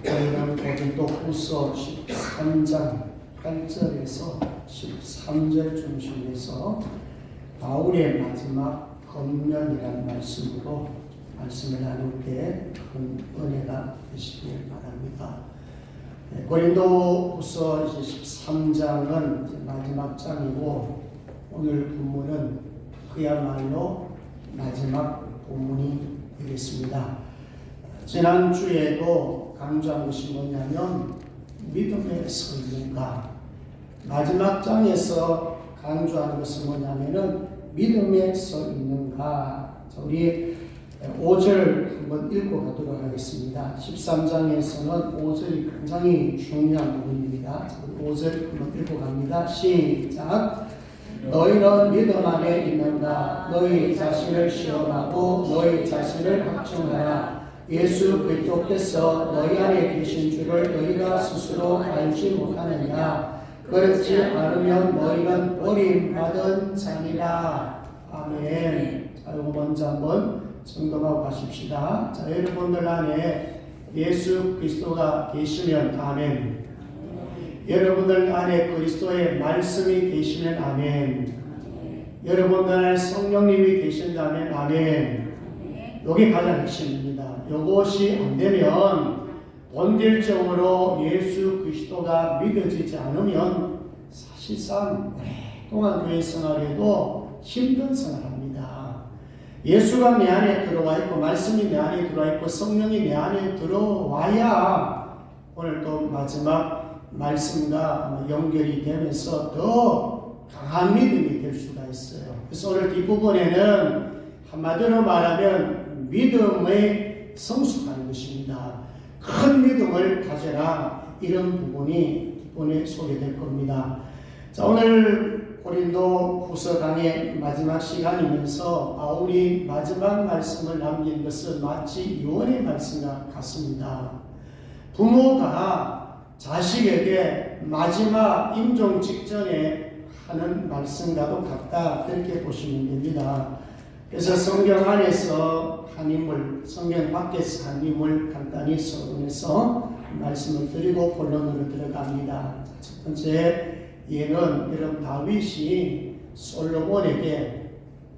저희는 고린도후서 13장 8절에서 13절 중심에서 바울의 마지막 권면이라는 말씀으로 말씀을 나눌 때 큰 은혜가 되시길 바랍니다. 고린도후서 13장은 마지막 장이고 오늘 본문은 그야말로 마지막 본문이 되겠습니다. 지난주에도 강조한 것이 뭐냐면 믿음에 서 있는가, 마지막 장에서 강조하는 것은 뭐냐면은 믿음에 서 있는가. 우리 5절 한번 읽고 가도록 하겠습니다. 13장에서는 5절이 굉장히 중요한 부분입니다. 5절 한번 읽고 갑니다. 시작. 너희는 믿음 안에 있는가? 너희 자신을 시험하고 너희 자신을 확증하라. 예수 그리스도께서 너희 안에 계신 줄을 너희가 스스로 알지 못하느냐? 그렇지 않으면 너희는 버림받은 자니라. 아멘. 자, 이거 먼저 한번 점검하고 가십시다. 자, 여러분들 안에 예수 그리스도가 계시면 아멘. 여러분들 안에 그리스도의 말씀이 계시면 아멘. 여러분들 안에 성령님이 계신다면 아멘. 이게 가장 핵심입니다. 이것이 안 되면 본질적으로 예수 그리스도가 믿어지지 않으면 사실상 오랫동안 교회 생활에도 힘든 생활합니다. 예수가 내 안에 들어와 있고 말씀이 내 안에 들어와 있고 성령이 내 안에 들어와야 오늘 또 마지막 말씀과 연결이 되면서 더 강한 믿음이 될 수가 있어요. 그래서 오늘 뒷부분에는 한마디로 말하면 믿음의 성숙하는 것입니다. 큰 믿음을 가져라, 이런 부분이 뒷부분에 소개될 겁니다. 자, 오늘 고린도 후서 강의 마지막 시간이면서 바울이 마지막 말씀을 남긴 것은 마치 유언의 말씀과 같습니다. 부모가 자식에게 마지막 임종 직전에 하는 말씀과도 같다, 그렇게 보시면 됩니다. 그래서 성경 안에서 한 인물, 성경 밖에서 한 인물 간단히 서론해서 말씀을 드리고 본론으로 들어갑니다. 첫 번째 예는 여러분 다윗이 솔로몬에게,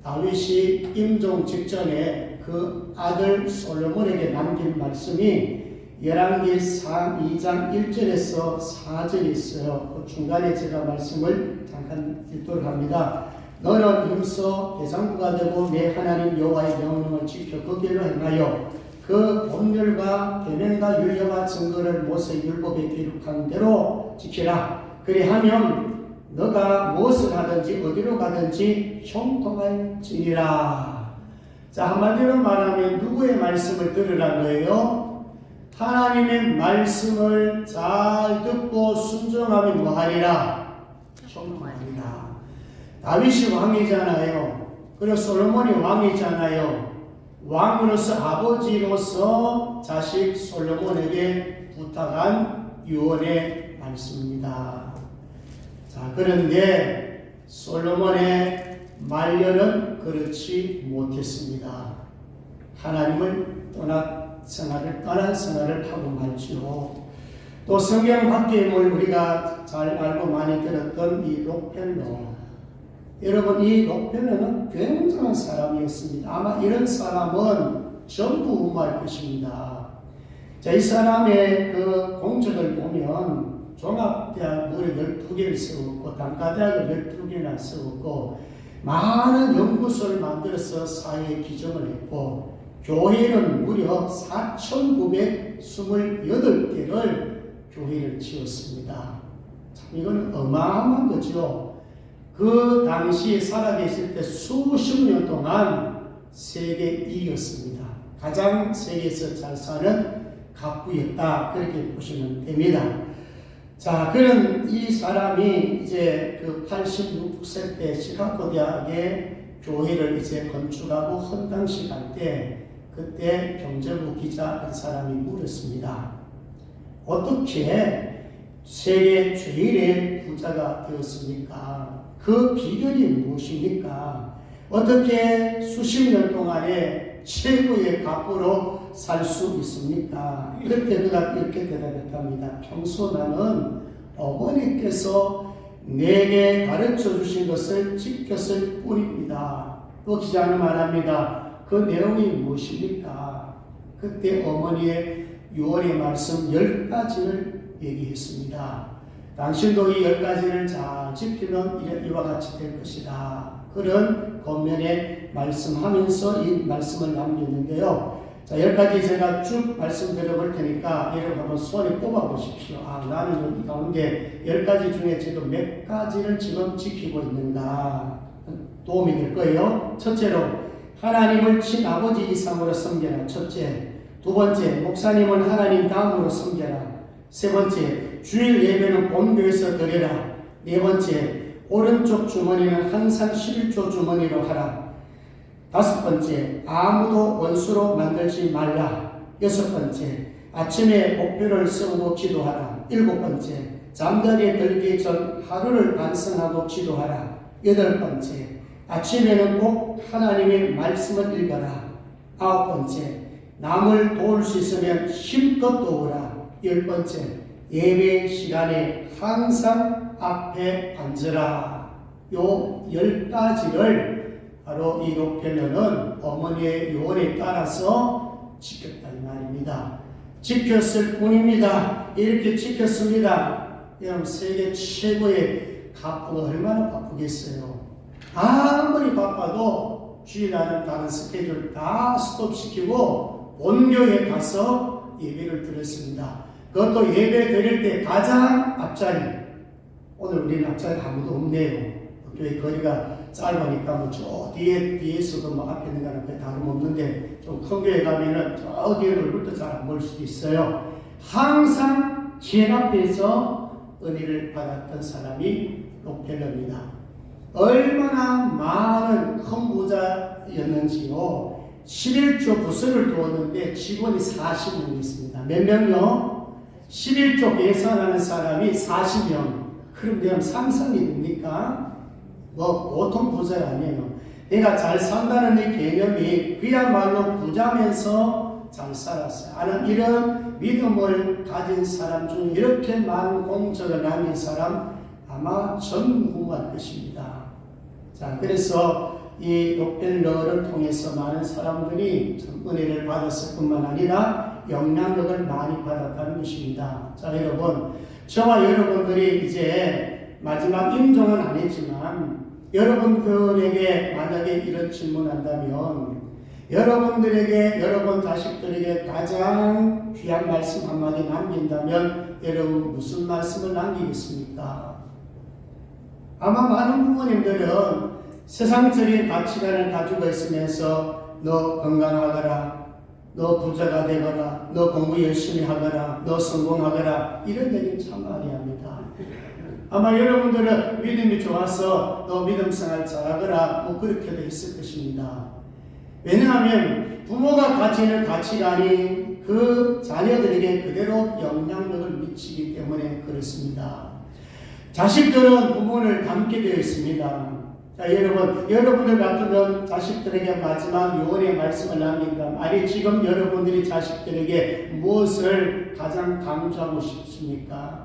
다윗이 임종 직전에 그 아들 솔로몬에게 남긴 말씀이 열왕기상 2장 1절에서 4절이 있어요. 그 중간에 제가 말씀을 잠깐 읽도록 합니다. 너는 임서 대장부가 되고 내 하나님 여호와의 명령을 지켜 그 길로 행하여 그 법률과 계명과 율례와 증거를 모세 율법에 기록한 대로 지키라. 그리하면 너가 무엇을 하든지 어디로 가든지 형통할지니라. 자, 한마디로 말하면 누구의 말씀을 들으라는 거예요? 하나님의 말씀을 잘 듣고 순종하면 뭐하리라? 형통하리라. 다윗이 왕이잖아요. 그리고 솔로몬이 왕이잖아요. 왕으로서, 아버지로서 자식 솔로몬에게 부탁한 유언의 말씀입니다. 자, 그런데 솔로몬의 말년은 그렇지 못했습니다. 하나님을 떠난 생활을 하고 말지요. 또 성경 밖의 인물, 우리가 잘 알고 많이 들었던 이 록펠러. 여러분, 이 록펠러는 굉장한 사람이었습니다. 아마 이런 사람은 전부 우무할 것입니다. 자, 이 사람의 그 공적을 보면 종합대학 무려 12개를 세웠고 단과대학을 12개나 세웠고 많은 연구소를 만들어서 사회에 기증을 했고 교회는 무려 4,928개를 교회를 지었습니다. 참 이건 어마어마한 거죠. 그 당시에 살아계실 때 수십 년 동안 세계 2위였습니다. 가장 세계에서 잘 사는 갑부였다, 그렇게 보시면 됩니다. 자, 그런 이 사람이 이제 그 86세 때 시카고 대학에 교회를 이제 건축하고 헌당식 할 때 그때 경제부 기자 한 사람이 물었습니다. 어떻게 세계 최일의 부자가 되었습니까? 그 비결이 무엇입니까? 어떻게 수십 년 동안에 최고의 갑부로 살 수 있습니까? 그때 그가 이렇게 대답했답니다. 평소 나는 어머니께서 내게 가르쳐 주신 것을 지켰을 뿐입니다. 또 기자는 말합니다. 그 내용이 무엇입니까? 그때 어머니의 유언의 말씀 10가지를 얘기했습니다. 당신도 이 10가지를 잘 지키면 이와 같이 될 것이다. 그런 겉면에 말씀하면서 이 말씀을 남겼는데요. 자, 10가지 제가 쭉 말씀드려 볼 테니까 여러분 한번 손에 꼽아 보십시오. 아, 나는 이 가운데 10가지 중에 지금 몇 가지를 지금 지키고 있는가 도움이 될 거예요. 첫째로 하나님을 친아버지 이상으로 섬겨라. 첫째. 두 번째, 목사님은 하나님 다음으로 섬겨라. 세 번째, 주일 예배는 본교에서 드려라. 네 번째, 오른쪽 주머니는 항상 11조 주머니로 하라. 다섯 번째, 아무도 원수로 만들지 말라. 여섯 번째, 아침에 목표를 세우고 기도하라. 일곱 번째, 잠자리에 들기 전 하루를 반성하고 기도하라. 여덟 번째, 아침에는 꼭 하나님의 말씀을 읽어라. 아홉 번째, 남을 도울 수 있으면 힘껏 도우라. 열 번째, 예배 시간에 항상 앞에 앉으라. 요 10가지를 바로 이 녹편은 어머니의 유언에 따라서 지켰다 이 말입니다. 지켰을 뿐입니다. 이렇게 지켰습니다. 여러분 세계 최고의 가부가 얼마나 바쁘겠어요. 아무리 바빠도 주일날은 다른 스케줄 다 스톱시키고 본교에 가서 예배를 드렸습니다. 그것도 예배 드릴 때 가장 앞자리. 오늘 우리는 앞자리 아무도 없네요. 교회 거리가 짧으니까 뭐 저 뒤에서도 뭐 앞에 있는 거는 거의 다름없는데 좀 큰 교회 가면은 저 뒤에 얼굴도 잘 안 보일 수도 있어요. 항상 제 앞에서 은혜를 받았던 사람이 록펠러입니다. 얼마나 많은 큰 부자였는지요. 11조 부서를 두었는데 직원이 40명 있습니다. 몇 명요? 11조 계산하는 사람이 40명. 그럼 내가 상상이 됩니까? 뭐 보통 부자가 아니에요. 내가 잘 산다는 이 개념이 그야말로 부자면서 잘 살았어요. 나는 이런 믿음을 가진 사람 중 이렇게 많은 공적을 남긴 사람 아마 전무후무할 것입니다. 자, 그래서 이 록펠러를 통해서 많은 사람들이 참 은혜를 받았을 뿐만 아니라 영향력을 많이 받았다는 것입니다. 자, 여러분, 저와 여러분들이 이제 마지막 임종은 안 했지만 여러분들에게 만약에 이런 질문한다면 여러분들에게, 여러분 자식들에게 가장 귀한 말씀 한마디 남긴다면 여러분 무슨 말씀을 남기겠습니까? 아마 많은 부모님들은 세상적인 가치관을 가지고 있으면서 너 건강하거라, 너 부자가 되거라, 너 공부 열심히 하거라, 너 성공하거라 이런 얘기는 참 많이 합니다. 아마 여러분들은 믿음이 좋아서 너 믿음 생활 잘하거라 뭐 그렇게도 있을 것입니다. 왜냐하면 부모가 가지는 가치관이 그 자녀들에게 그대로 영향력을 미치기 때문에 그렇습니다. 자식들은 부모를 닮게 되어 있습니다. 자, 여러분들 같으면 자식들에게 마지막 유언의 말씀을 남긴다. 아니, 지금 여러분들이 자식들에게 무엇을 가장 강조하고 싶습니까?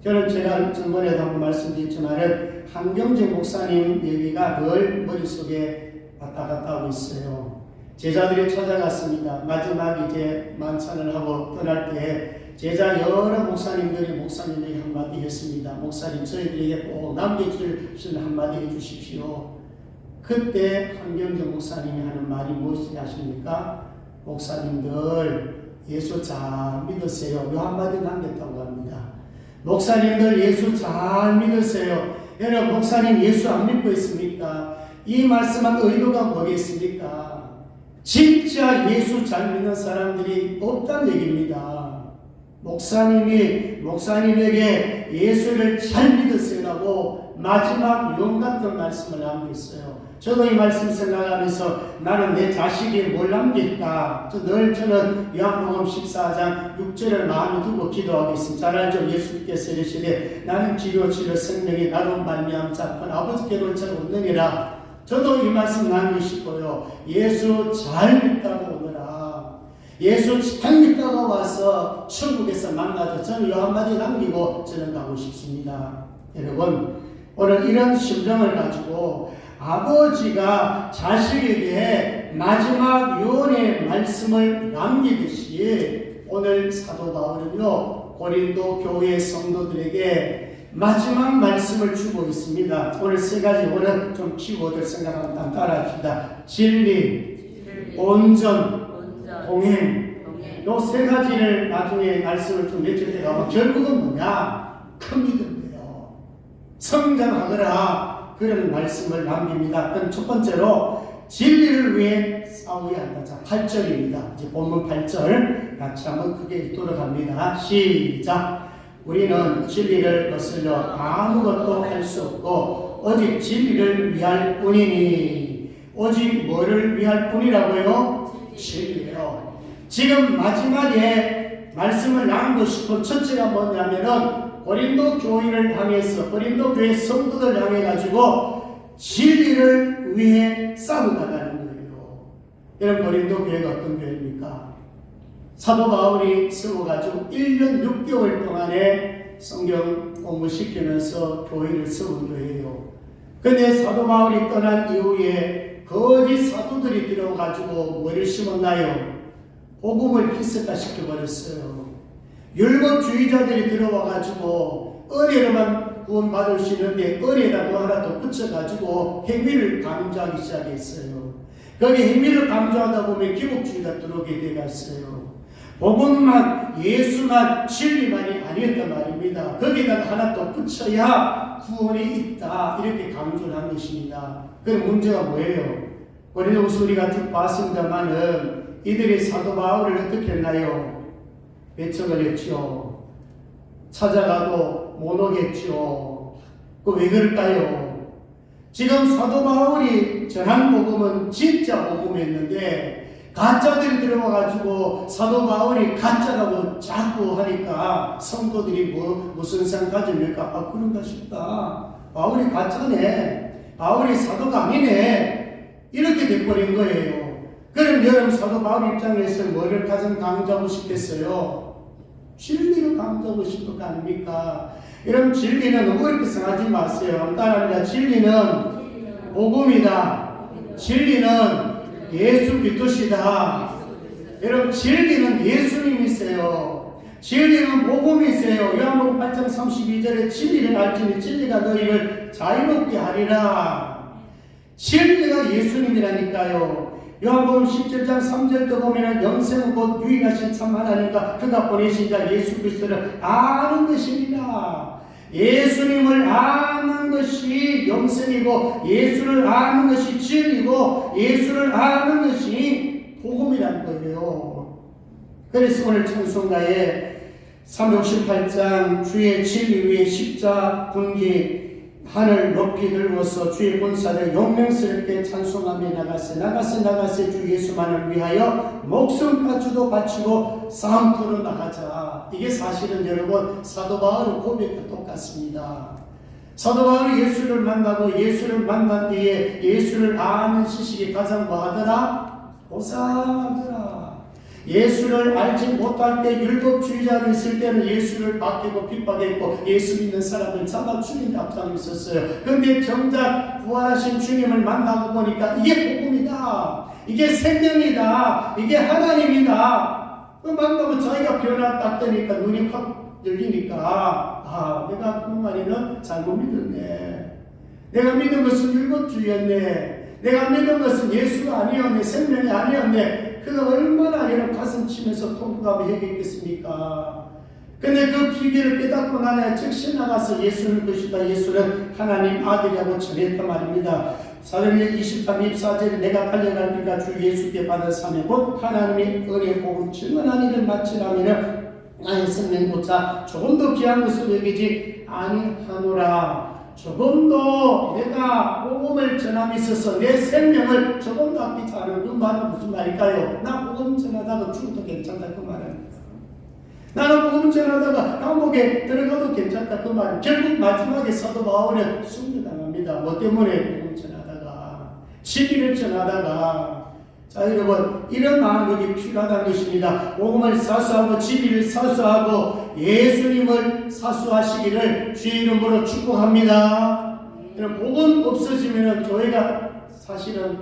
저는 제가 전번에도 한번 말씀드렸지만 한경재 목사님 얘기가 늘 머릿속에 왔다 갔다 하고 있어요. 제자들이 찾아갔습니다. 마지막 이제 만찬을 하고 떠날 때 제자 여러 목사님들이 목사님에게 한마디 했습니다. 목사님 저희들에게 꼭 남겨주실 한마디 해주십시오. 그때 한경재 목사님이 하는 말이 무엇이 아십니까? 목사님들 예수 잘 믿으세요. 이 한마디 남겼다고 합니다. 목사님들 예수 잘 믿으세요. 여러분 목사님 예수 안 믿고 있습니까? 이 말씀한 의도가 뭐겠습니까? 진짜 예수 잘 믿는 사람들이 없다는 얘기입니다. 목사님에게 예수를 잘 믿으세요라고 마지막 유언 같은 말씀을 남겼어요. 저도 이 말씀 생각하면서 나는 내 자식이 뭘 남길까? 저는 요한복음 14장 6절을 마음에 두고 기도하고 있습니다. 잘 알죠? 예수께서 이르시되 나는 기도 치료 생명이 나로 말미암 자건 아버지께로 잘 얻느니라. 저도 이 말씀 남기고 싶어요. 예수 잘 믿다고 오너라. 예수 당이 따라와서 천국에서 만나서 저는 이 한마디 남기고 저는 가고 싶습니다. 여러분, 오늘 이런 심정을 가지고 아버지가 자식에게 마지막 유언의 말씀을 남기듯이 오늘 사도 바울은요, 고린도 교회 성도들에게 마지막 말씀을 주고 있습니다. 오늘 세 가지 오늘 좀 키워드 생각하면 따라합시다. 진리, 온전, 동행. 요 세 가지를 나중에 말씀을 좀 맺힐 때 가면 결국은 뭐냐? 큰 믿음이에요. 성장하거라. 그런 말씀을 남깁니다. 그럼 첫 번째로 진리를 위해 싸워야 한다. 자, 8절입니다. 이제 본문 8절 같이 한번 크게 읽도록 합니다. 시작. 우리는 진리를 거슬러 아무것도 할 수 없고 오직 진리를 위할 뿐이니. 오직 뭐를 위할 뿐이라고요? 진리예요. 지금 마지막에 말씀을 나누고 싶은 첫째가 뭐냐면은 고린도 교회를 향해서 고린도 교회 성도들 향해 가지고 진리를 위해 싸우다라는 거예요. 여러분, 고린도 교회가 어떤 교회입니까? 사도 바울이 세워가지고 1년 6개월 동안에 성경 공부시키면서 교회를 세운 교회예요. 근데 사도 바울이 떠난 이후에 거짓 사도들이 들어가지고 뭐를 심었나요? 복음을 희석화 시켜버렸어요. 율법주의자들이 들어와가지고 은혜로만 구원받을 수 있는데 은혜에다 뭐 하나 더 붙여가지고 행위를 강조하기 시작했어요. 거기 행위를 강조하다 보면 기복주의가 들어오게 되었어요. 복음만, 예수만, 진리만이 아니었단 말입니다. 거기다가 하나 더 붙여야 구원이 있다. 이렇게 강조를 한 것입니다. 그럼 문제가 뭐예요? 고린도후서 우리가 쭉 봤습니다만은 이들이 사도 바울을 어떻게 했나요? 배척을 했죠. 찾아가도 못 오겠죠. 그 왜 그럴까요? 지금 사도 바울이 전한 복음은 진짜 복음이었는데 가짜들이 들어와가지고 사도 바울이 가짜라고 자꾸 하니까 성도들이 무슨 생각 가집니까? 아, 그런가 싶다. 바울이 가짜네. 바울이 사도가 아니네. 이렇게 돼버린 거예요. 그럼 여러분, 사도 바울 입장에서 뭐를 가장 강조하고 싶겠어요? 진리를 강조하고 싶은 거 아닙니까? 여러분, 진리는 너무 그렇게 생각하지 마세요. 따라합니다. 진리는 복음이다. 진리는 예수 그리스도시다. 여러분, 진리는 예수님이세요. 진리는 복음이세요. 요한복음 8장 32절에 진리를 알지니 진리가 너희를 자유롭게 하리라. 진리가 예수님이라니까요. 요한복음 17장 3절도 보면 영생은 곧 유일하신 참 하나님과 그가 보내신 자 예수 그리스도를 아는 것이니라. 예수님을 아는 것이 영생이고 예수를 아는 것이 진리고 예수를 아는 것이 복음이라는 거예요. 그래서 오늘 찬송가에 368장 주의 진리 위에 십자 군기 하늘 높이 들고서 주의 본사를 용맹스럽게 찬송하며 나가세 주 예수만을 위하여 목숨까지도 바치고 싸움터로 나가자. 이게 사실은 여러분 사도 바울의 고백과 똑같습니다. 사도 바울이 예수를 만나고 예수를 만난 뒤에 예수를 아는 지식이 가장 뭐하더라? 고상하더라. 예수를 알지 못할 때 율법주의자를 있을 때는 예수를 맡기고 핍박했고 예수 믿는 사람을 잡아 죽이는 앞장이 있었어요. 그런데 정작 부활하신 주님을 만나고 보니까 이게 복음이다. 이게 생명이다. 이게 하나님이다. 그 만나고 자기가 변화됐다니까 눈이 확 열리니까 아, 내가 그 말에는 잘못 믿었네. 내가 믿은 것은 율법주의였네. 내가 믿은 것은 예수가 아니었네. 생명이 아니었네. 그가 얼마나 여러분 가슴 치면서 통곡하며 얘기했겠습니까? 근데 그 비밀을 깨닫고 나서 즉시 나가서 예수는 것이다. 예수는 하나님 아들이라고 전했단 말입니다. 사도행전 23, 24절에 내가 달려갈 길과 주 예수께 받은 사명 곧 하나님의 은혜 복음 증언한 일을 마치라면은 나의 생명조차 조금 더 귀한 것을 여기지 아니하노라. 조금 더 내가 복음을 전함에 있어서 내 생명을 조금 더 아끼지 않은 그 말은 무슨 말일까요? 나 복음 전하다가 죽어도 괜찮다 그 말입니다. 나는 복음 전하다가 감옥에 들어가도 괜찮다 그 말은 결국 마지막에 사도 바울은 승리당합니다. 뭐 때문에 복음 전하다가 진리를 전하다가 자, 여러분, 이런 마음이 필요하다는 것입니다. 복음을 사수하고 진리를 사수하고 예수님을 사수하시기를 주의 이름으로 축복합니다. 복음 없어지면 교회가 사실은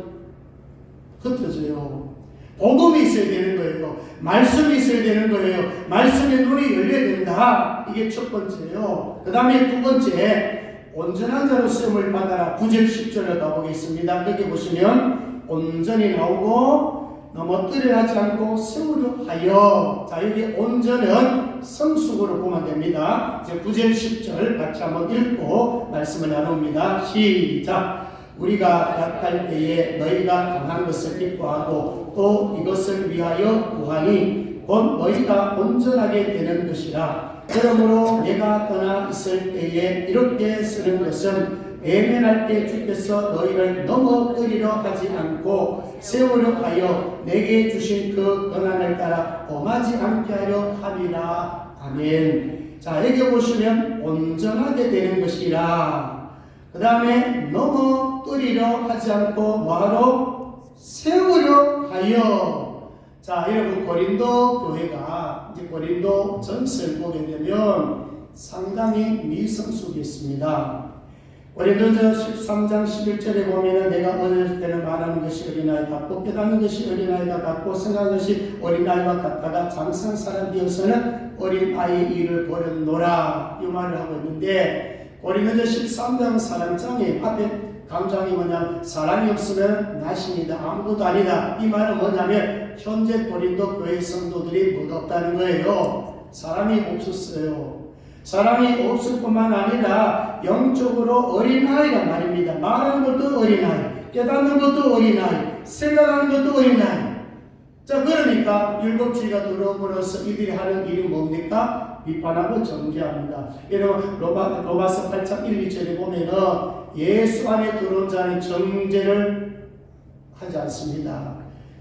흩어져요. 복음이 있어야 되는 거예요. 말씀이 있어야 되는 거예요. 말씀의 눈이 열려야 된다. 이게 첫 번째요. 그 다음에 두 번째, 온전한 자로 쓰임을 받아라. 9절 10절을 가보겠습니다. 거기 보시면 온전히 나오고 넘어뜨려 하지 않고 세우려 하여. 자, 여기 온전은 성숙으로 보면 됩니다. 이제 9절 10절 같이 한번 읽고 말씀을 나눕니다. 시작. 우리가 약할 때에 너희가 강한 것을 기뻐하고 또 이것을 위하여 구하니 곧 너희가 온전하게 되는 것이라. 그러므로 내가 떠나 있을 때에 이렇게 쓰는 것은 외면할 때 주께서 너희를 넘어뜨리려 하지 않고 세우려 하여 내게 주신 그 권한을 따라 범하지 않게 하려 함이라. 아멘. 자, 여기 보시면 온전하게 되는 것이라. 그 다음에 넘어뜨리려 하지 않고 뭐하러? 세우려 하여. 자, 여러분, 고린도 교회가 이제 고린도 전서를 보게 되면 상당히 미성숙했습니다. 고린도전 13장 11절에 보면 내가 어릴 때는 말하는 것이 어린아이 같고 깨닫는 것이 어린아이가 같고 생각하는 것이 어린아이와 같다가 장성 사람 되어서는 어린아이의 일을 버렸노라. 이 말을 하고 있는데 고린도전 13장 4장에 앞에 감장이 뭐냐면 사람이 없으면 나십니다. 아무것도 아니다. 이 말은 뭐냐면 현재 고린도 교회 성도들이 못 없다는 거예요. 사람이 없었어요. 사람이 없을 뿐만 아니라 영적으로 어린아이란 말입니다. 말하는 것도 어린아이, 깨닫는 것도 어린아이, 생각하는 것도 어린아이. 자, 그러니까 율법주의가 들어옴으로써 이들이 하는 일이 뭡니까? 비판하고 정죄합니다. 여러분, 로마서 8장 1, 2절에 보면은 예수 안에 들어온 자는 정죄를 하지 않습니다.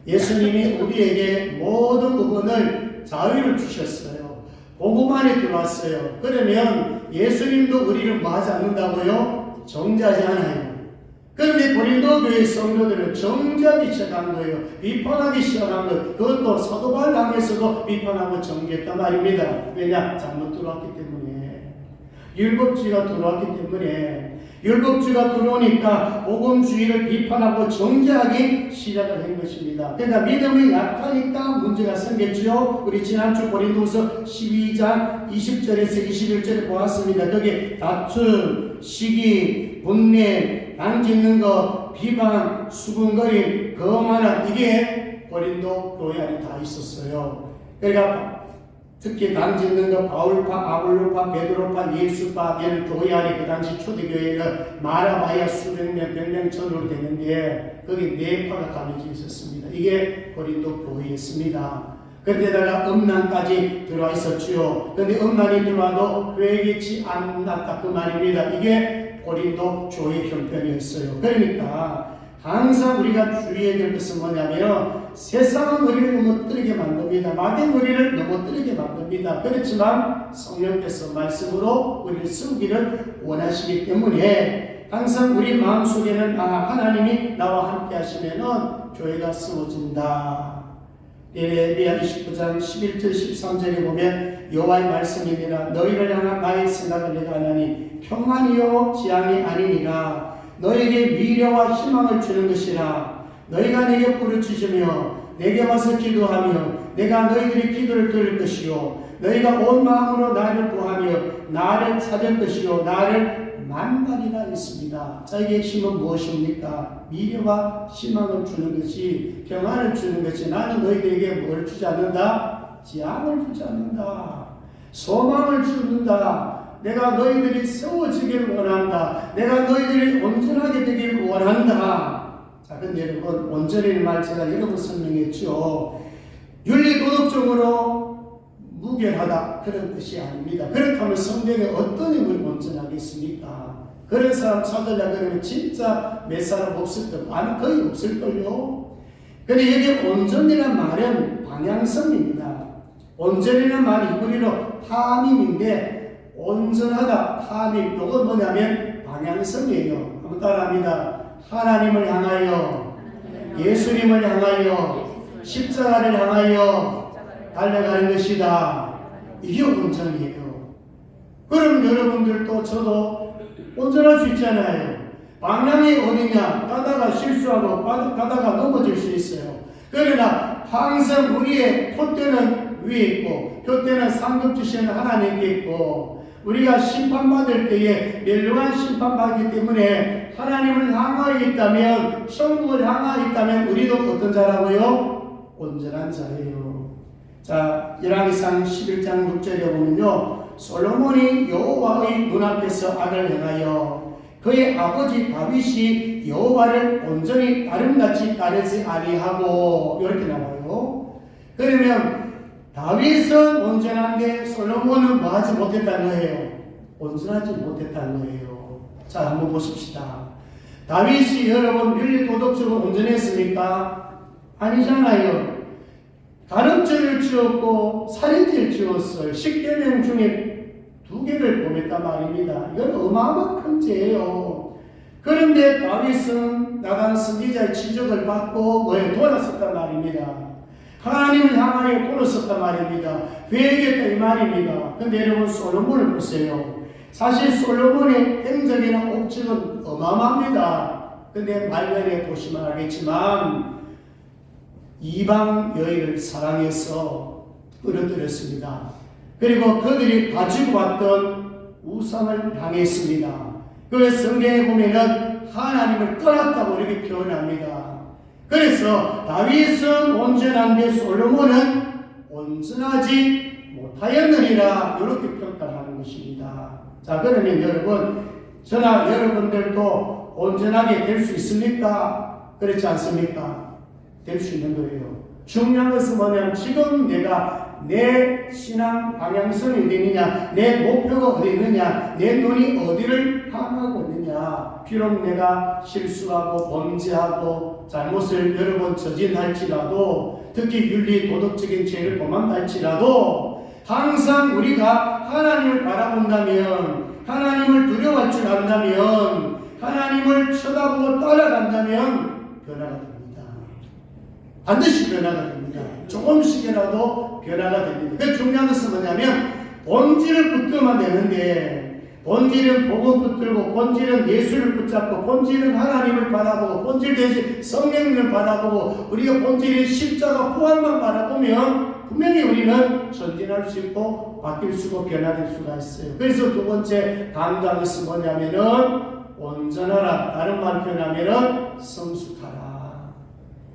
예수님이 우리에게 모든 부분을 자유를 주셨어요. 복음 안에 들어왔어요. 그러면 예수님도 우리를 뭐 하지 않는다고요? 정죄하지 않아요. 그런데 고린도 교회 성도들은 정죄하기 시작한 거예요. 비판하기 시작한 거예요. 그것도 사도 바울 당에서도 비판하고 정죄했단 말입니다. 왜냐? 잘못 들어왔기 때문에. 율법주의가 들어왔기 때문에. 율법주의가 들어오니까 복음주의를 비판하고 정죄하기 시작을 한 것입니다. 그러니까 믿음이 약하니까 문제가 생겼죠. 우리 지난주 고린도서 12장 20절에서 21절에 보았습니다. 거기 다툼, 시기, 분냄, 당짓는 것, 비방, 수군거림, 거만함, 이게 고린도 교회 안에 다 있었어요. 그러니까 특히 당짓는 것, 바울파, 아볼로파, 베드로파, 예수파, 얘는 교회 안에 그 당시 초대교회는 말아봐야 수백 명, 100명 전으로 되는데 거기 네 파가 가려져 있었습니다. 이게 고린도 교회였습니다. 그런데다가 음란까지 들어와 있었지요. 그런데 음란이 들어와도 회개치 않았다 그 말입니다. 이게 고린도 교회 형편이었어요. 그러니까 항상 우리가 주의해야 될 것은 뭐냐면 세상은 우리를 넘어뜨리게 만듭니다. 마귀는 우리를 넘어뜨리게 만듭니다. 그렇지만 성령께서 말씀으로 우리를 세우기를 원하시기 때문에 항상 우리 마음속에는 하나님이 나와 함께 하시면은 교회가 세워진다. 예레미야 29장 11절 13절에 보면 여호와의 말씀이니라 너희를 향한 나의 생각을 내가 하나니 평안이요 지향이 아니니라 너에게 미래와 희망을 주는 것이라 너희가 내게 부르짖으며 내게 와서 기도하며 내가 너희들의 기도를 들을 것이요 너희가 온 마음으로 나를 구하며 나를 찾을 것이요 나를 만나리라 했습니다. 자, 이게 핵심은 무엇입니까? 미래와 희망을 주는 것이 평안을 주는 것이 나는 너희들에게 뭘 주지 않는다? 지향을 주지 않는다. 소망을 주는다. 내가 너희들이 세워지길 원한다. 내가 너희들이 온전하게 되길 원한다. 자, 근데 여러분, 온전이라는 말 제가 여러 번 설명했죠. 윤리도덕적으로 무결하다 그런 뜻이 아닙니다. 그렇다면 성경에 어떤 힘을 온전하겠습니까? 그런 사람 찾으려고 그러면 진짜 몇 사람 없을 것, 아니 거의 없을걸요. 근데 여기 온전이라는 말은 방향성입니다. 온전이라는 말이 히브리어로 타밈인데 온전하다, 타밈, 이건 뭐냐면 방향성이에요. 한번 따라합니다. 하나님을 향하여 예수님을 향하여 십자가를 향하여 달려가는 것이다. 이게 온전이에요. 그럼 여러분들도 저도 온전할 수 있잖아요. 방향이 어디냐? 가다가 실수하고 가다가 넘어질 수 있어요. 그러나 항상 우리의 푯대는 위에 있고 푯대는 상급 주시는 하나님께 있고 우리가 심판받을 때에 멸류관 심판받기 때문에 하나님을 향하여 있다면 천국을 향하여 있다면 우리도 어떤 자라고요? 온전한 자예요. 자, 열왕기상 11장 6절에 보면요, 솔로몬이 여호와의 눈앞에서 악을 행하여 그의 아버지 다윗이 여호와를 온전히 다름같이 따르지 아니하고 이렇게 나와요. 그러면 다윗은 온전한데 솔로몬은 뭐하지 못했다는 거예요? 온전하지 못했다는 거예요. 자, 한번 보십시다. 다윗이 여러분 윤리도덕적으로 온전했습니까? 아니잖아요. 간음죄를 지었고 살인죄를 지었어요. 10계명 중에 2개를 범했단 말입니다. 이건 어마어마한 큰 죄예요. 그런데 다윗은 나간 선지자의 지적을 받고 뭐에 돌아섰단 말입니다. 하나님을 향하여 돌아섰단 말입니다. 회개했다 이 말입니다. 근데 여러분 솔로몬을 보세요. 사실 솔로몬의 행적이나 옥직은 어마어마합니다. 근데 말년에 보시면 알겠지만 이방 여인을 사랑해서 끌어들였습니다. 그리고 그들이 가지고 왔던 우상을 향했습니다. 그 성경에 보면은 하나님을 떠났다고 이렇게 표현합니다. 그래서 다윗은 온전한데 솔로몬은 온전하지 못하였느니라 이렇게 평가하는 것입니다. 자, 그러면 여러분, 저나 여러분들도 온전하게 될 수 있습니까? 그렇지 않습니까? 될 수 있는 거예요. 중요한 것은 뭐냐면 지금 내가 내 신앙 방향성이 어디 있느냐, 내 목표가 어디 있느냐, 내 눈이 어디를 향하고 있느냐. 비록 내가 실수하고 범죄하고 잘못을 여러 번 저질할지라도, 특히 윤리 도덕적인 죄를 범한다 할지라도 항상 우리가 하나님을 바라본다면, 하나님을 두려워할 줄 안다면, 하나님을 쳐다보고 따라간다면 변화가 됩니다. 반드시 변화가 됩니다. 조금씩이라도 변화가 됩니다. 그 중요한 것은 뭐냐면 본질을 붙들면 되는데, 본질은 복음 붙들고, 본질은 예수를 붙잡고, 본질은 하나님을 바라보고, 본질 대신 성령님을 바라보고, 우리가 본질인 십자가 부활만 바라보면 분명히 우리는 전진할 수 있고 바뀔 수 있고 변화될 수가 있어요. 그래서 두 번째 강조한 것은 뭐냐면은 온전하라. 다른 말 표현하면은 성숙하라.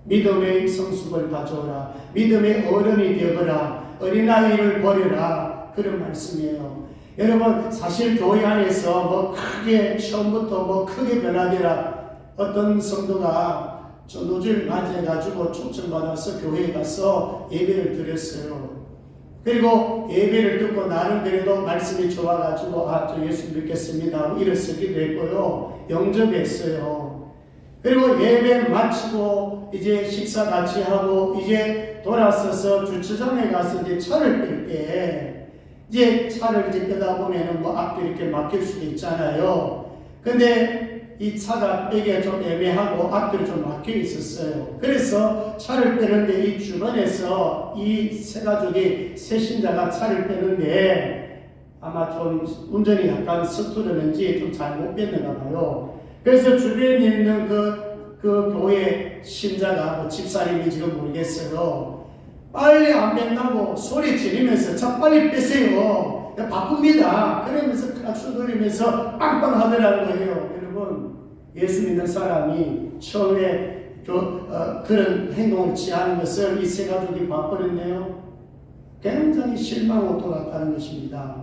믿음의 성숙을 가져오라. 믿음의 어른이 되어라. 어린아이를 버려라. 그런 말씀이에요. 여러분, 사실 교회 안에서 뭐 크게 처음부터 뭐 크게 변화되라. 어떤 성도가 전도주일 맞이해가지고 초청받아서 교회에 가서 예배를 드렸어요. 그리고 예배를 듣고 나름대로도 말씀이 좋아가지고 저 예수 믿겠습니다. 일어서기도 했고요. 영접했어요. 그리고 예배 마치고 이제 식사 같이 하고 이제 돌아서서 주차장에 가서 이제 차를 뺄 때 이제 차를 이제 빼다 보면은 뭐 앞뒤 이렇게 막힐 수도 있잖아요. 근데 이 차가 빼기가 좀 애매하고 앞뒤로 좀 막혀 있었어요. 그래서 차를 빼는데 이 주변에서 이 세 가족이 세 신자가 차를 빼는데 아마 좀 운전이 약간 서투르는지 좀 잘못 뺐는가 봐요. 그래서 주변에 있는 그 교회 신자가 뭐 집사님인지는 모르겠어요. 빨리 안 뺀다고 소리 지르면서 차 빨리 빼세요. 바쁩니다. 그러면서 클락션 돌리면서 빵빵 하더라는 거예요. 여러분, 예수 믿는 사람이 처음에 그런 행동을 취하는 것을 이 세 가족이 봐버렸네요. 굉장히 실망하고 돌아가는 것입니다.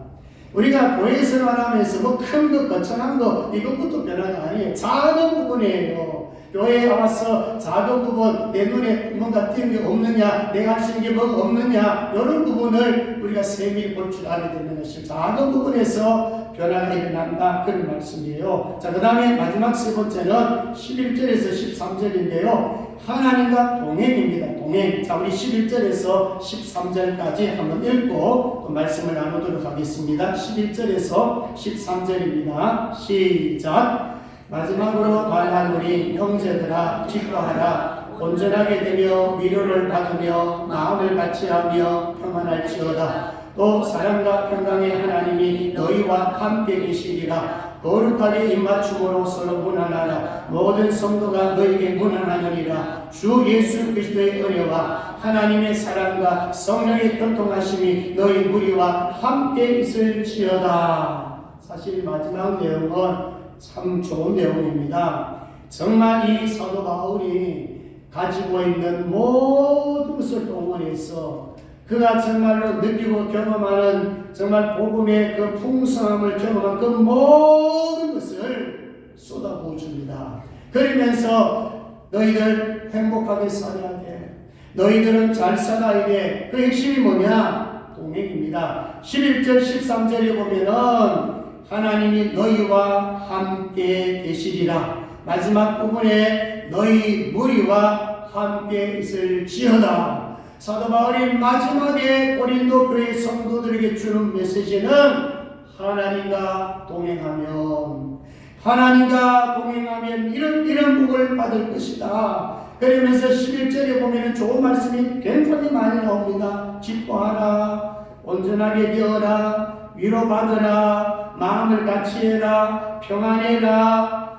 우리가 교회 생활하면서 뭐 큰 거, 거창한 거, 이것부터 변화가 아니에요. 작은 부분이에요. 교회에 와서 작은 부분, 내 눈에 뭔가 띄는 게 없느냐, 내가 할 수 있는 게 뭐가 없느냐, 이런 부분을 우리가 세밀히 볼 줄 알아야 되는 것이죠. 작은 부분에서 변화가 일어난다. 그런 말씀이에요. 자, 그 다음에 마지막 세 번째는 11절에서 13절인데요. 하나님과 동행입니다. 동행. 자, 우리 11절에서 13절까지 한번 읽고 또 말씀을 나누도록 하겠습니다. 11절에서 13절입니다. 시작. 마지막으로 말하노니 형제들아 기뻐하라. 온전하게 되며 위로를 받으며 마음을 같이하며 평안할지어다. 또 사랑과 평강의 하나님이 너희와 함께 계시리라. 거룩하게 입맞춤으로 서로 문안하라. 모든 성도가 너희에게 문안하느니라. 주 예수 그리스도의 은혜와 하나님의 사랑과 성령의 교통하심이 너희 무리와 함께 있을지어다. 사실 마지막 내용은 참 좋은 내용입니다. 정말 이 사도 바울이 가지고 있는 모든 것을 동원해서 그가 정말로 느끼고 경험하는 정말 복음의 그 풍성함을 경험한 그 모든 것을 쏟아부어 줍니다. 그러면서 너희들 행복하게 살아야 돼. 너희들은 잘 살아야 돼. 그 핵심이 뭐냐? 동행입니다. 11절 13절에 보면은 하나님이 너희와 함께 계시리라. 마지막 부분에 너희 무리와 함께 있을지어다. 사도 바울이 마지막에 고린도 교회 성도들에게 주는 메시지는 하나님과 동행하면 이런 복을 받을 것이다. 그러면서 11절에 보면 좋은 말씀이 굉장히 많이 나옵니다. 기뻐하라, 온전하게 되어라, 위로받으라, 마음을 같이해라, 평안해라,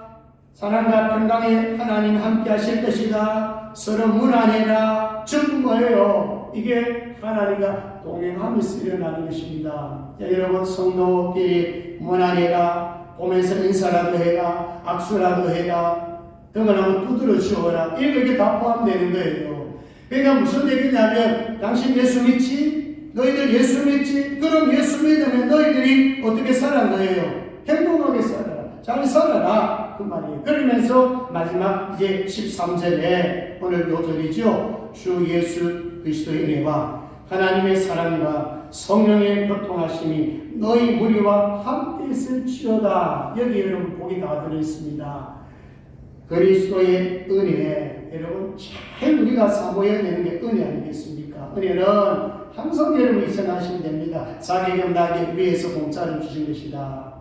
사랑과 평강에 하나님 함께 하실 것이다. 서로 문안해라. 전부 뭐예요? 이게 하나님과 동행하면서 일어나는 것입니다. 자, 여러분 성도끼리 문안해라. 보면서 인사라도 해라. 악수라도 해라. 등을 한번 두드려 주어라. 이렇게 다 포함되는 거예요. 그러니까 무슨 얘기냐면 당신 예수 믿지? 너희들 예수 믿지? 그럼 예수 믿으면 너희들이 어떻게 살아는 거예요? 행복하게 살아라. 잘 살아라. 그 말이에요. 그러면서 마지막 이제 13절에 오늘 요절이죠. 주 예수 그리스도의 은혜와 하나님의 사랑과 성령의 교통하심이 너희 무리와 함께 있을지어다. 여기 여러분 복이 다 들어있습니다. 그리스도의 은혜, 여러분 잘 우리가 사모해야 되는 게 은혜 아니겠습니까? 은혜는 항상 여러분이 생각하시면 됩니다. 자기경 나에게 위에서 공짜를 주신 것이다.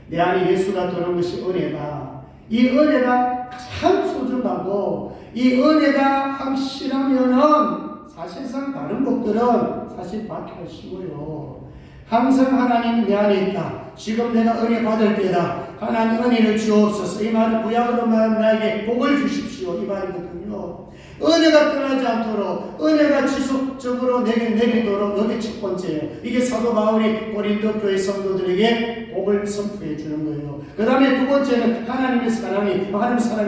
내 안에 예수가 들어온 것이 은혜다. 이 은혜가 참 소중하고 이 은혜가 확실하면은 사실상 다른 것들은 사실 받기가 쉬워요. 항상 하나님이 내 안에 있다. 지금 내가 은혜 받을 때다. 하나님 은혜를 주옵소서. 이 말은 구약으로 말하면 나에게 복을 주십시오. 이 말이거든요. 은혜가 떠나지 않도록 은혜가 지속적으로 내게 내리도록 여기 첫 번째예요. 이게 사도 바울이 고린도 교회 성도들에게 복을 선포해 주는 거예요. 그 다음에 두 번째는 하나님의 사랑이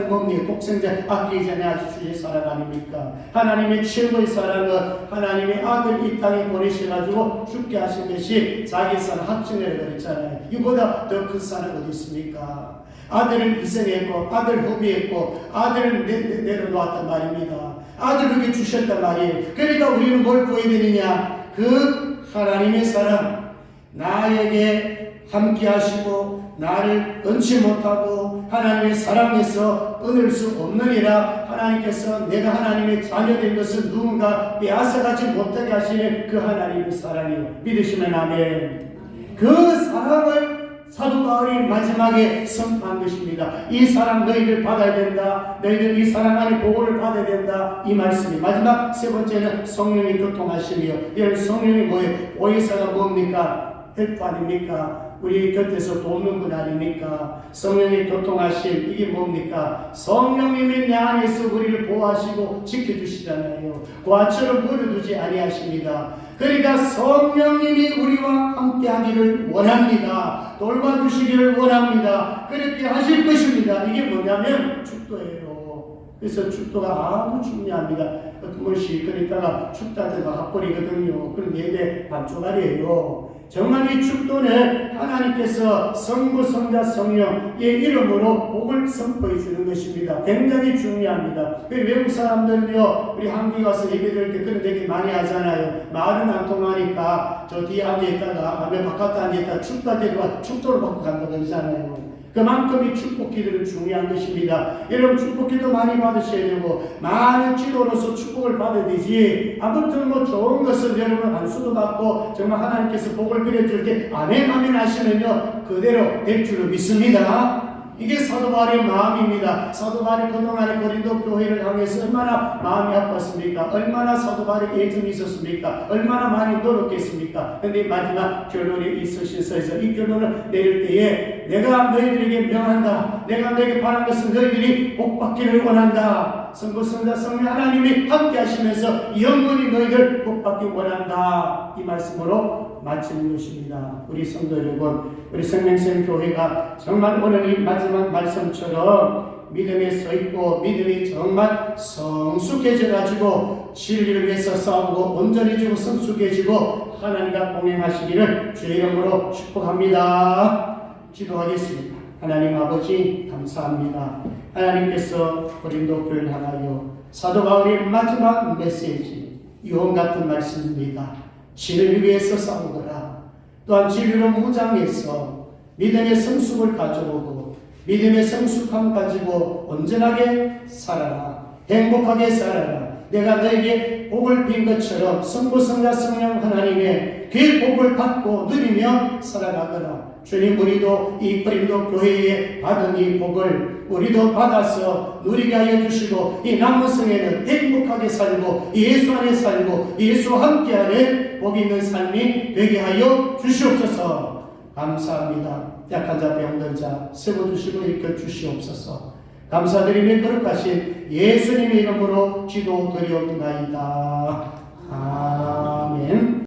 뭡니까? 독생자 아끼지 않아 주의 사랑 아닙니까? 하나님의 최고의 사랑은 하나님의 아들 이 땅에 보내셔가지고 죽게 하신 것이 자기 사랑 확증을 그랬잖아요. 이보다 더 큰 사랑 어디 있습니까? 아들을 희생했고 아들을 후비했고 아들을 내려놓았단 말입니다. 아들에게 주셨단 말이에요. 그러니까 우리는 뭘 구해야 되느냐? 그 하나님의 사랑, 나에게 함께 하시고 나를 끊지 못하고 하나님의 사랑에서 끊을 수 없느니라. 하나님께서 내가 하나님의 자녀된 것을 누군가 빼앗아가지 못하게 하시는 그 하나님의 사랑이요. 믿으시면 아멘. 그 사랑을 사도 바울이 마지막에 선포한 것입니다. 이 사랑 너희들 받아야 된다. 너희들 이 사랑 안에 보고를 받아야 된다. 이 말씀이 마지막 세 번째는 성령이 교통하심이요. 여러분 성령이 뭐예요? 오이사가 뭡니까? 헬프 아닙니까? 우리 곁에서 돕는 분 아닙니까? 성령의 교통하심 이게 뭡니까? 성령님이 내 안에서 우리를 보호하시고 지켜주시잖아요. 고아처럼 버려두지 아니하십니다. 그러니까 성령님이 우리와 함께 하기를 원합니다. 돌봐주시기를 원합니다. 그렇게 하실 것입니다. 이게 뭐냐면 축도예요. 그래서 축도가 아주 중요합니다. 어떤 분이 실컷 있다가 춥다든가 핫버리거든요. 그럼 예배 반쪽알이에요. 정말 이 축도는 하나님께서 성부, 성자, 성령의 이름으로 복을 선포해 주는 것입니다. 굉장히 중요합니다. 외국 사람들은요, 우리 한국에 와서 예배 드릴 때 그런 얘기 많이 하잖아요. 말은 안 통하니까 저 뒤에 앉아있다가, 아니면 바깥에 앉아있다가 춥다 되고 축도를 받고 간다고 그러잖아요. 그만큼 이 축복 기도는 중요한 것입니다. 여러분 축복 기도 많이 받으셔야 되고 많은 기도로서 축복을 받아야 되지. 아무튼 뭐 좋은 것을 여러분 안수도 받고 정말 하나님께서 복을 빌어줄 때 아멘 아멘 하시면요 그대로 될 줄을 믿습니다. 이게 사도 바울의 마음입니다. 사도 바울이 그동안에 고린도 교회를 향해서 얼마나 마음이 아팠습니까? 얼마나 사도 바울에게 애정이 있었습니까? 얼마나 많이 노력했습니까? 근데 마지막 결론이 있으셔서 이 결론을 내릴 때에 내가 너희들에게 명한다. 내가 너에게 바란 것은 너희들이 복받기를 원한다. 성부성자 성령 하나님이 함께 하시면서 영원히 너희들 복받기 원한다. 이 말씀으로 마치는 것입니다. 우리 성도 여러분, 우리 생명샘 교회가 정말 오늘 이 마지막 말씀처럼 믿음에 서 있고 믿음이 정말 성숙해져 가지고 진리를 위해서 싸우고 온전해지고 성숙해지고 하나님과 동행하시기를 주의 이름으로 축복합니다. 기도하겠습니다. 하나님 아버지 감사합니다. 하나님께서 고린도 교회를 향하여 사도 바울의 마지막 메시지 유언 같은 말씀입니다. 진리를 위해서 싸우거라. 또한 진리로 무장해서 믿음의 성숙을 가져오고 믿음의 성숙함 가지고 온전하게 살아라. 행복하게 살아라. 내가 너에게 복을 빈 것처럼 성부 성자 성령 하나님의 그 복을 받고 누리며 살아가거라. 주님, 우리도 이 고린도 교회에 받은 이 복을 우리도 받아서 누리게 하여 주시고 이 남은 생에는 행복하게 살고 예수 안에 살고 예수와 함께 안에 복 있는 삶이 되게 하여 주시옵소서. 감사합니다. 약한 자 병든 자 세워주시고 일으켜 주시옵소서. 감사드리며 거룩하신 예수님의 이름으로 기도드리옵나이다. 아멘.